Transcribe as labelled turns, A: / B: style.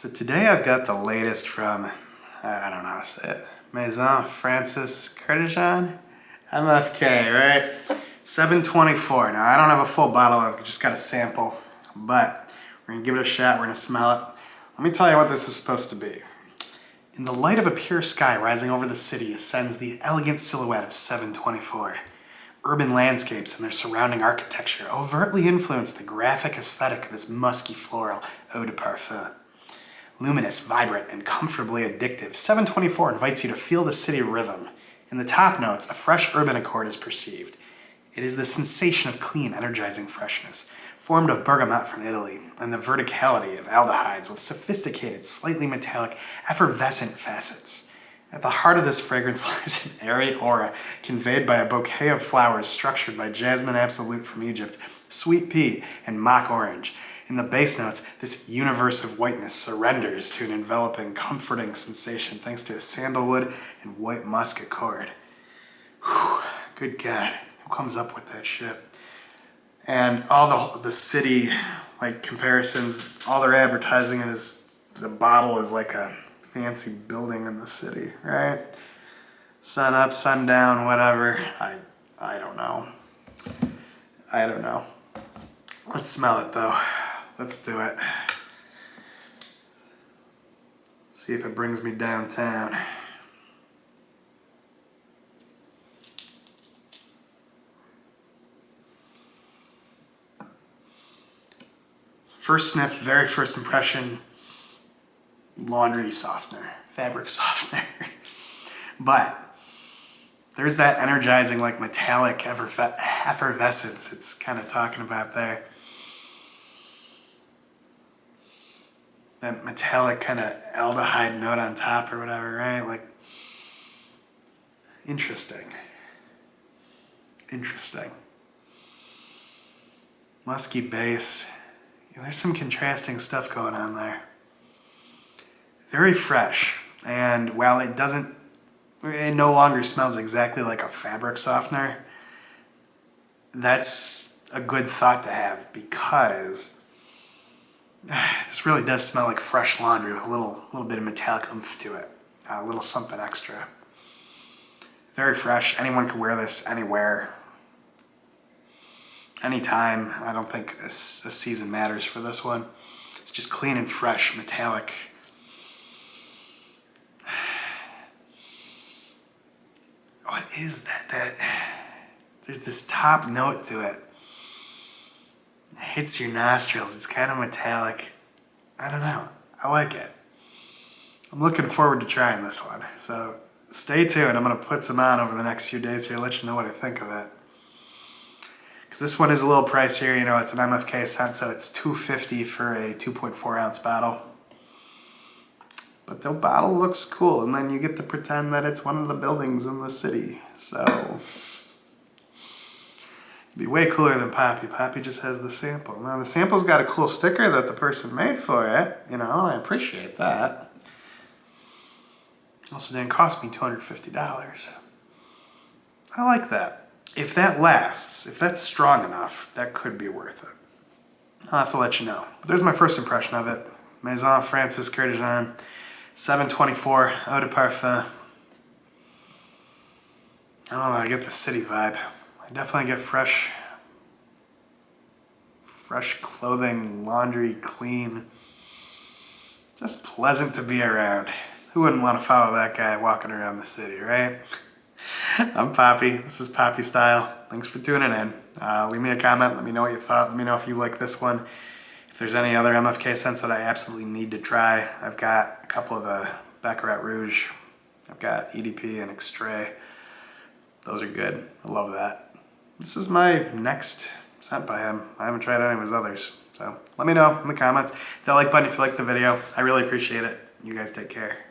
A: So today I've got the latest from, I don't know how to say it, Maison Francis Kurkdjian MFK, right? 724. Now I don't have a full bottle, I've just got a sample, but we're gonna give it a shot, we're gonna smell it. Let me tell you what this is supposed to be. In the light of a pure sky rising over the city ascends the elegant silhouette of 724. Urban landscapes and their surrounding architecture overtly influence the graphic aesthetic of this musky floral Eau de Parfum. Luminous, vibrant, and comfortably addictive, 724 invites you to feel the city rhythm. In the top notes, a fresh urban accord is perceived. It is the sensation of clean, energizing freshness, formed of bergamot from Italy, and the verticality of aldehydes with sophisticated, slightly metallic, effervescent facets. At the heart of this fragrance lies an airy aura conveyed by a bouquet of flowers structured by jasmine absolute from Egypt, sweet pea, and mock orange. In the base notes, this universe of whiteness surrenders to an enveloping, comforting sensation thanks to a sandalwood and white musk accord. Whew, good God, who comes up with that shit? And all the city, like, comparisons, all their advertising is, the bottle is like a fancy building in the city, right? Sun up, sun down, whatever. I don't know. I don't know. Let's smell it though. Let's do it. See if it brings me downtown. First sniff, very first impression, laundry softener, fabric softener. But there's that energizing, like, metallic effervescence it's kind of talking about there. That metallic kind of aldehyde note on top or whatever, right? Like, interesting. Interesting. Musky base. Yeah, there's some contrasting stuff going on there. Very fresh. And while it no longer smells exactly like a fabric softener, that's a good thought to have, because this really does smell like fresh laundry with a little bit of metallic oomph to it. A little something extra. Very fresh. Anyone could wear this anywhere, anytime. I don't think a season matters for this one. It's just clean and fresh, metallic. What is that? There's this top note to it. It hits your nostrils. It's kind of metallic. I don't know. I like it. I'm looking forward to trying this one. So stay tuned. I'm going to put some on over the next few days here, let you know what I think of it. Because this one is a little pricier. You know, it's an MFK scent, so it's $2.50 for a 2.4 ounce bottle. But the bottle looks cool, and then you get to pretend that it's one of the buildings in the city. So it'd be way cooler than Poppy. Poppy just has the sample. Now the sample's got a cool sticker that the person made for it. You know, I appreciate that. Also didn't cost me $250. I like that. If that lasts, if that's strong enough, that could be worth it. I'll have to let you know. But there's my first impression of it. Maison Francis Kurkdjian 724 Eau de Parfum. I don't know, I get the city vibe. I definitely get fresh clothing, laundry, clean. Just pleasant to be around. Who wouldn't want to follow that guy walking around the city, right? I'm Poppy. This is Poppy Style. Thanks for tuning in. Leave me a comment. Let me know what you thought. Let me know if you like this one. If there's any other MFK scents that I absolutely need to try, I've got a couple of the Baccarat Rouge. I've got EDP and Extrait. Those are good. I love that. This is my next scent by him. I haven't tried any of his others. So let me know in the comments. Hit that like button if you liked the video. I really appreciate it. You guys take care.